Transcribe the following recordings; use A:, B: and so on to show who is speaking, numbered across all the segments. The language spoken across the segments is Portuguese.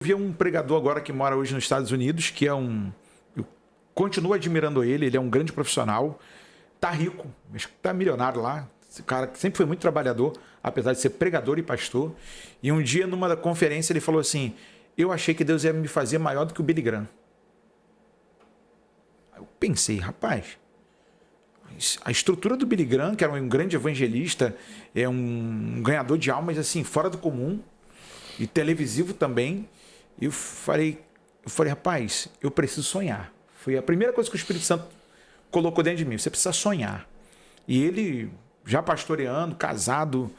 A: Vi um pregador agora que mora hoje nos Estados Unidos, que é um... Eu continuo admirando ele é um grande profissional, tá rico, mas tá milionário lá. Esse cara que sempre foi muito trabalhador, apesar de ser pregador e pastor. E um dia, numa conferência, ele falou assim: eu achei que Deus ia me fazer maior do que o Billy Graham. Eu pensei, rapaz, a estrutura do Billy Graham, que era um grande evangelista, é um ganhador de almas assim, fora do comum, e televisivo também. Eu falei, rapaz, eu preciso sonhar. Foi a primeira coisa que o Espírito Santo colocou dentro de mim. Você precisa sonhar. E ele, já pastoreando, casado,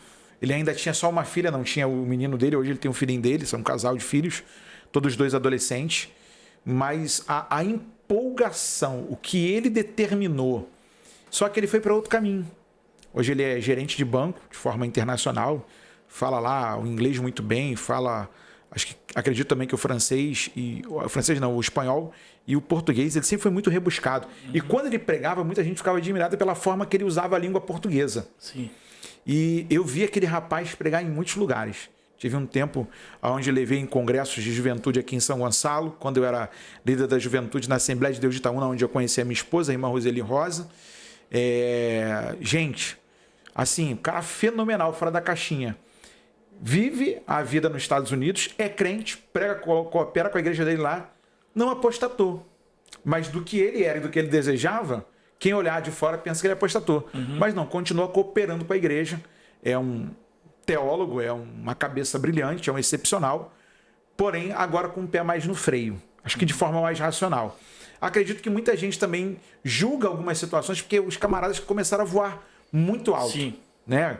A: ele ainda tinha só uma filha, não tinha o menino dele. Hoje ele tem um filhinho dele, são um casal de filhos, todos dois adolescentes. Mas a empolgação, o que ele determinou, só que ele foi para outro caminho. Hoje ele é gerente de banco, de forma internacional, fala lá o inglês muito bem, acredito também que o francês, o espanhol e o português, ele sempre foi muito rebuscado. Uhum. E quando ele pregava, muita gente ficava admirada pela forma que ele usava a língua portuguesa.
B: Sim.
A: E eu vi aquele rapaz pregar em muitos lugares. Tive um tempo onde levei em congressos de juventude aqui em São Gonçalo, quando eu era líder da juventude na Assembleia de Deus de Itaúna, onde eu conheci a minha esposa, a irmã Roseli Rosa. Gente, assim, cara fenomenal, fora da caixinha. Vive a vida nos Estados Unidos, é crente, prega, coopera com a igreja dele lá, não apostatou. Mas do que ele era e do que ele desejava, quem olhar de fora pensa que ele apostatou. Uhum. Mas não, continua cooperando com a igreja. É um teólogo, é uma cabeça brilhante, é um excepcional, porém agora com o pé mais no freio. Acho que de forma mais racional. Acredito que muita gente também julga algumas situações porque os camaradas começaram a voar muito alto.
B: Sim.
A: Né?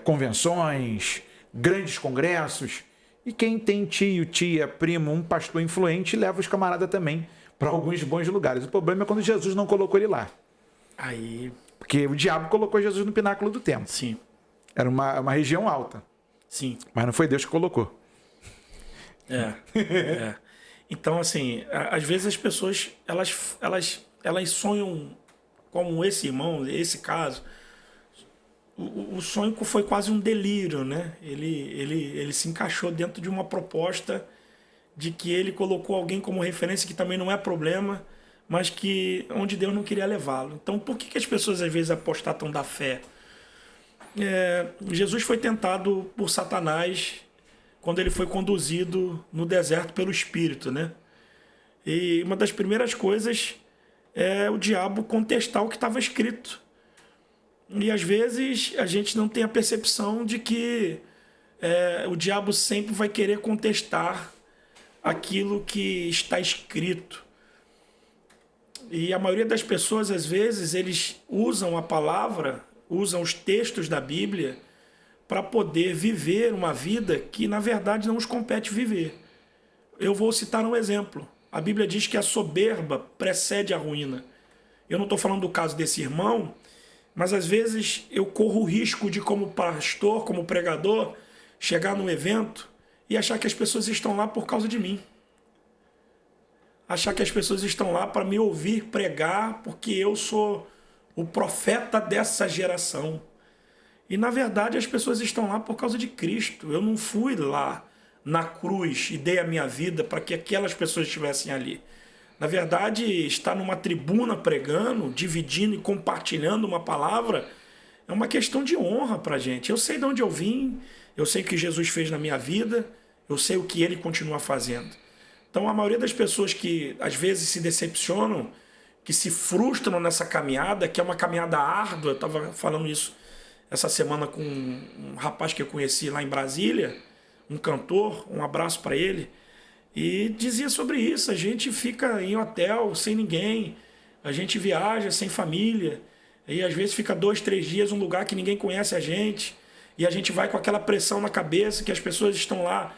A: Convenções, grandes congressos, e quem tem tio, tia, primo, um pastor influente, leva os camaradas também para alguns bons lugares. O problema é quando Jesus não colocou ele lá.
B: Aí...
A: Porque o diabo colocou Jesus no pináculo do templo.
B: Sim.
A: Era uma região alta.
B: Sim.
A: Mas não foi Deus que colocou.
B: Então, assim, às vezes as pessoas, elas sonham como esse irmão, esse caso. O sonho foi quase um delírio, né? Ele se encaixou dentro de uma proposta de que ele colocou alguém como referência, que também não é problema, mas que onde Deus não queria levá-lo. Então, por que as pessoas às vezes apostatam da fé? Jesus foi tentado por Satanás quando ele foi conduzido no deserto pelo Espírito, né? E uma das primeiras coisas é o diabo contestar o que estava escrito. E às vezes a gente não tem a percepção de que o diabo sempre vai querer contestar aquilo que está escrito. E a maioria das pessoas, às vezes, eles usam a palavra, usam os textos da Bíblia para poder viver uma vida que, na verdade, não os compete viver. Eu vou citar um exemplo. A Bíblia diz que a soberba precede a ruína. Eu não estou falando do caso desse irmão, mas às vezes eu corro o risco de, como pastor, como pregador, chegar num evento e achar que as pessoas estão lá por causa de mim. Achar que as pessoas estão lá para me ouvir pregar porque eu sou o profeta dessa geração. E na verdade as pessoas estão lá por causa de Cristo. Eu não fui lá na cruz e dei a minha vida para que aquelas pessoas estivessem ali. Na verdade, estar numa tribuna pregando, dividindo e compartilhando uma palavra é uma questão de honra para a gente. Eu sei de onde eu vim, eu sei o que Jesus fez na minha vida, eu sei o que Ele continua fazendo. Então, a maioria das pessoas que às vezes se decepcionam, que se frustram nessa caminhada, que é uma caminhada árdua, eu estava falando isso essa semana com um rapaz que eu conheci lá em Brasília, um cantor, um abraço para ele, e dizia sobre isso. A gente fica em hotel sem ninguém, a gente viaja sem família, e às vezes fica 2, 3 dias num lugar que ninguém conhece a gente, e a gente vai com aquela pressão na cabeça que as pessoas estão lá,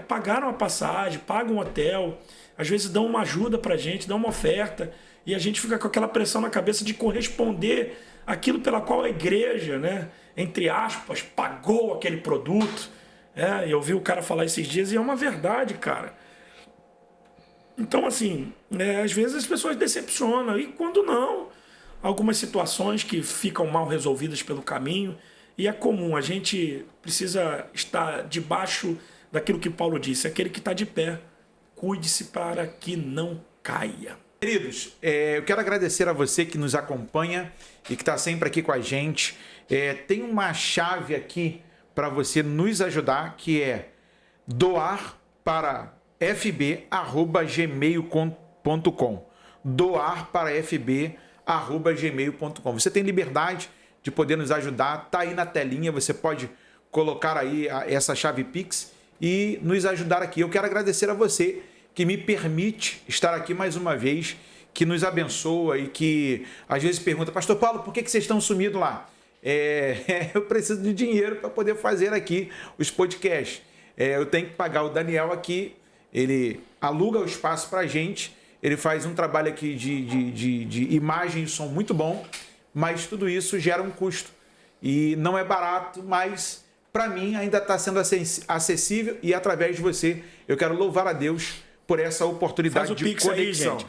B: pagaram a passagem, pagam um hotel, às vezes dão uma ajuda pra gente, dão uma oferta, e a gente fica com aquela pressão na cabeça de corresponder àquilo pela qual a igreja, né, entre aspas, pagou aquele produto. Eu ouvi o cara falar esses dias e é uma verdade, cara. Então, assim, às vezes as pessoas decepcionam, e quando não, algumas situações que ficam mal resolvidas pelo caminho, e é comum, a gente precisa estar debaixo daquilo que Paulo disse, aquele que está de pé, cuide-se para que não caia.
A: Queridos, eu quero agradecer a você que nos acompanha e que está sempre aqui com a gente. Tem uma chave aqui para você nos ajudar, que é doar para fb@gmail.com. Doar para fb@gmail.com. Você tem liberdade de poder nos ajudar, tá aí na telinha, você pode colocar aí essa chave Pix e nos ajudar aqui. Eu quero agradecer a você que me permite estar aqui mais uma vez, que nos abençoa e que às vezes pergunta, Pastor Paulo, por que vocês estão sumidos lá? Eu preciso de dinheiro para poder fazer aqui os podcasts. Eu tenho que pagar o Daniel aqui, ele aluga o espaço para a gente, ele faz um trabalho aqui de imagem e som muito bom, mas tudo isso gera um custo. E não é barato, mas para mim ainda está sendo acessível e através de você eu quero louvar a Deus por essa oportunidade de conexão. Aí, gente.